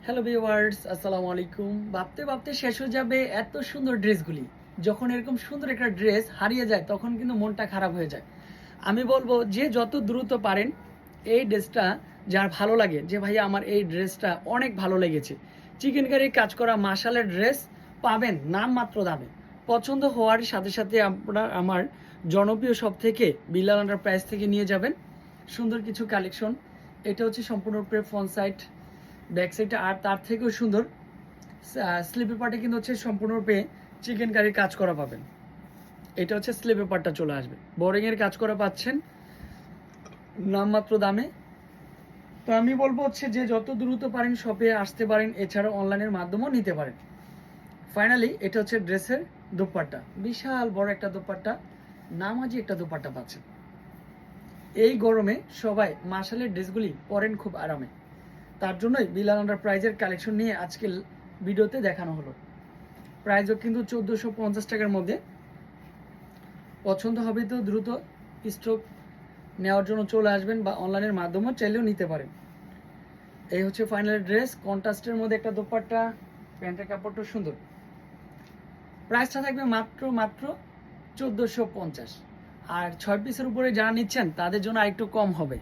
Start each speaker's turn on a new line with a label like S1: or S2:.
S1: Hello viewers, আসসালামু আলাইকুম। ভাবতে ভাবতে শেষ হয়ে যাবে এত সুন্দর ড্রেসগুলি। যখন এরকম সুন্দর একটা ড্রেস হারিয়ে যায় তখন কিন্তু মনটা খারাপ হয়ে যায়। আমি বলবো যে যত দ্রুত পারেন এই ড্রেসটা যার ভালো লাগে, যে ভাইয়া আমার এই ড্রেসটা অনেক ভালো লেগেছে, চিকেন কারির কাজ করা মাশালের ড্রেস পাবেন নামমাত্র দামে। পছন্দ হওয়ার সাথে সাথে আপনারা আমার জনপ্রিয় সব থেকে বিলাল এন্টারপ্রাইজ থেকে নিয়ে যাবেন সুন্দর কিছু কালেকশন। এটা হচ্ছে সম্পূর্ণরূপে ফ্রন্ট সাইড, ব্যাক সাইডটা আর তার থেকেও সুন্দর। স্লিপের পার্টে কিন্তু হচ্ছে সম্পূর্ণরূপে চিকেন কারির কাজ করা পাবেন। এটা হচ্ছে স্লিপের পার্টটা চলে আসবে, বোরিংয়ের কাজ করা পাচ্ছেন নামমাত্র দামে। তো আমি বলবো হচ্ছে যে যত দ্রুত পারেন শপে আসতে পারেন, এছাড়াও অনলাইনের মাধ্যমেও নিতে পারেন। ফাইনালি এটা হচ্ছে ড্রেসের দোপাট্টা, বিশাল বড় একটা দোপাট্টা, নামাজি একটা দোপাট্টা পাচ্ছেন। এই গরমে সবাই মার্শালের ড্রেসগুলি পরেন খুব আরামে, তার জন্যই বিলাল এন্টারপ্রাইজের কালেকশন নিয়ে আজকে ভিডিওতে দেখানো হলো। প্রাইসও কিন্তু 1450 টাকার মধ্যে। পছন্দ হবে তো দ্রুত স্টক নেওয়ার জন্য চলে আসবেন, বা অনলাইনের মাধ্যমেও চাইলেও নিতে পারেন। এই হচ্ছে ফাইনাল ড্রেস, কন্ট্রাস্টের মধ্যে একটা দোপাট্টা, প্যান্টের কাপড়টা সুন্দর। প্রাইসটা থাকবে মাত্র মাত্র 1450। আর 6 পিসের উপরে যারা নিচ্ছেন তাদের জন্য আরেকটু কম হবে।